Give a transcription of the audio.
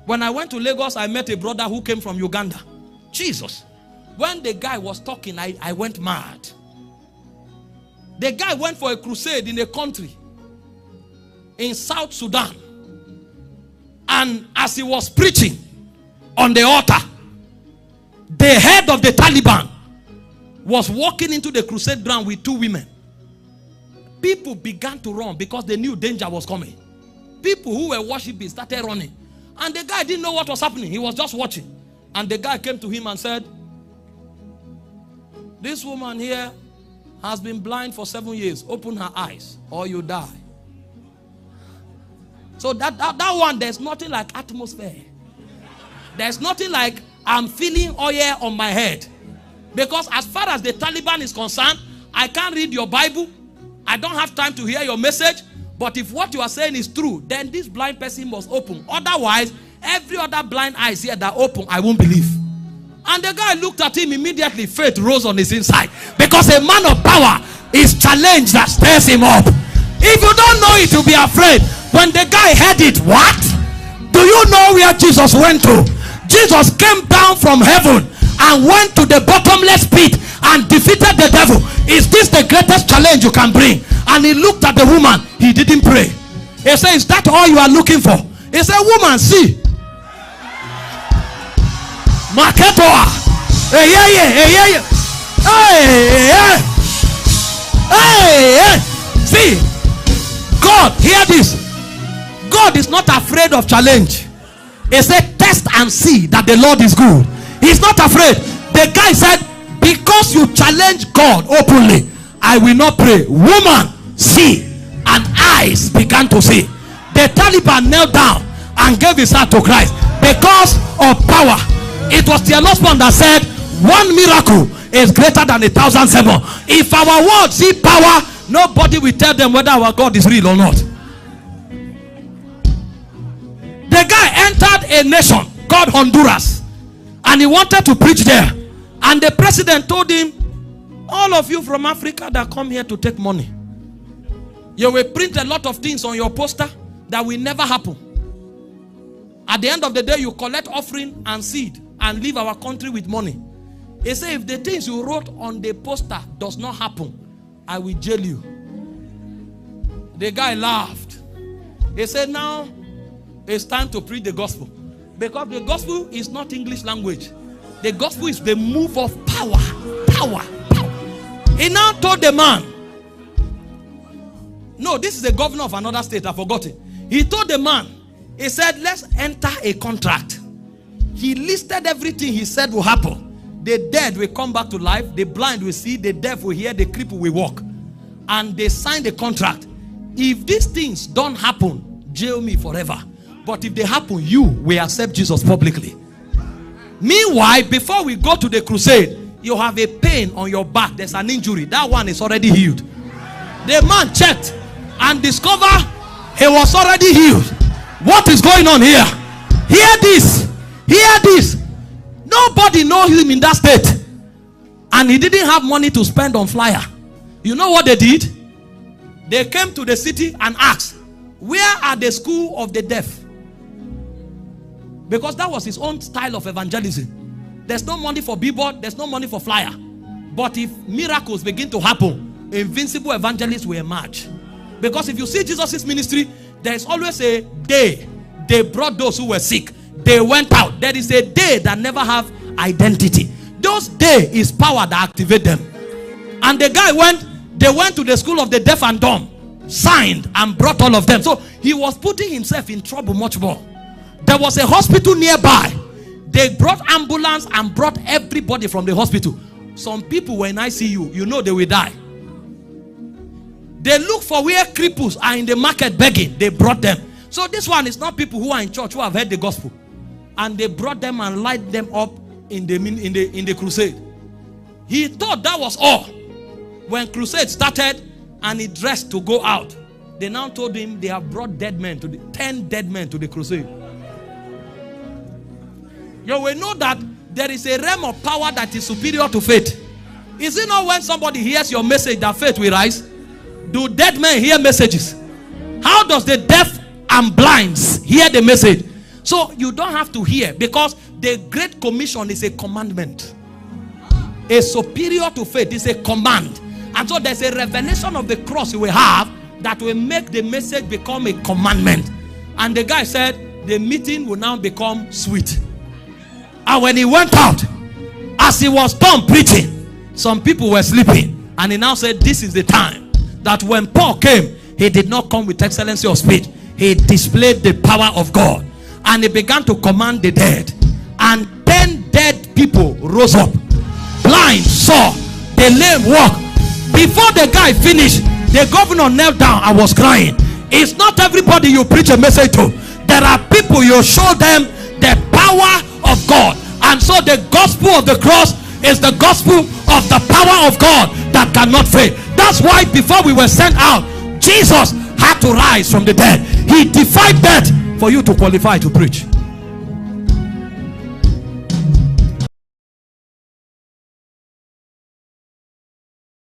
When I went to Lagos, I met a brother who came from Uganda. Jesus. When the guy was talking, I went mad. The guy went for a crusade in a country in South Sudan. And as he was preaching on the altar, the head of the Taliban was walking into the crusade ground with 2 women. People began to run because they knew danger was coming. People who were worshiping started running. And the guy didn't know what was happening. He was just watching. And the guy came to him and said, this woman here has been blind for 7 years. Open her eyes or you die. So that one, there's nothing like atmosphere. There's nothing like I'm feeling oil on my head. Because as far as the Taliban is concerned, I can't read your Bible. I don't have time to hear your message. But if what you are saying is true, then this blind person must open. Otherwise, every other blind eyes here that open, I won't believe. And the guy looked at him immediately. Faith rose on his inside. Because a man of power is challenged that stirs him up. If you don't know it, you'll be afraid. When the guy heard it, what? Do you know where Jesus went to? Jesus came down from heaven and went to the bottomless pit and defeated the devil. Is this the greatest challenge you can bring? And he looked at the woman. He didn't pray. He said, is that all you are looking for? He said, woman, see. Maketoa. Hey, hey, hey, hey, hey, hey. See, God, hear this. God is not afraid of challenge. He said, test and see that the Lord is good. He's not afraid. The guy said, because you challenge God openly, I will not pray. Woman, see. And eyes began to see. The Taliban knelt down and gave his heart to Christ because of power. It was the Osman that said, one miracle is greater than 1,007. If our world see power, nobody will tell them whether our God is real or not. The guy entered a nation called Honduras and he wanted to preach there. And the president told him, all of you from Africa that come here to take money, you will print a lot of things on your poster that will never happen. At the end of the day, you collect offering and seed and leave our country with money. He said, if the things you wrote on the poster does not happen, I will jail you. The guy laughed. He said, now it's time to preach the gospel. Because the gospel is not English language. The gospel is the move of power. Power. He now told the man, no, this is the governor of another state, I forgot it. He told the man, he said, let's enter a contract. He listed everything he said will happen. The dead will come back to life, the blind will see, the deaf will hear, the cripple will walk. And they signed the contract. If these things don't happen, jail me forever. But if they happen, you will accept Jesus publicly. Meanwhile, before we go to the crusade, you have a pain on your back. There's an injury. That one is already healed. The man checked and discovered he was already healed. What is going on here? Hear this. Hear this. Nobody knows him in that state. And he didn't have money to spend on flyer. You know what they did? They came to the city and asked, where are the school of the deaf? Because that was his own style of evangelism. There's no money for billboard, there's no money for flyer. But if miracles begin to happen, invincible evangelists will emerge. Because if you see Jesus' ministry, there is always a day. They brought those who were sick. They went out. There is a day that never have identity. Those days is power that activate them. And the guy they went to the school of the deaf and dumb, signed and brought all of them. So he was putting himself in trouble much more. There was a hospital nearby. They brought ambulance and brought everybody from the hospital. Some people were in ICU. You know they will die. They look for where cripples are in the market begging. They brought them. So this one is not people who are in church who have heard the gospel. And they brought them and light them up in the crusade. He thought that was all. When crusade started and he dressed to go out, they now told him they have brought 10 dead men to the crusade. You will know that there is a realm of power that is superior to faith. Is it not when somebody hears your message that faith will rise? Do dead men hear messages? How does the deaf and blinds hear the message? So you don't have to hear, because the Great Commission is a commandment. A superior to faith is a command. And so there's a revelation of the cross you will have that will make the message become a commandment. And the guy said the meeting will now become sweet. And when he went out, as he was done preaching, some people were sleeping. And he now said, this is the time that when Paul came, he did not come with excellency of speech. He displayed the power of God. And he began to command the dead. And 10 dead people rose up. Blind saw, the lame walked. Before the guy finished, the governor knelt down and was crying. It's not everybody you preach a message to. There are people you show them the power of God. And so the gospel of the cross is the gospel of the power of God that cannot fail. That's why before we were sent out, Jesus had to rise from the dead. He defied death for you to qualify to preach.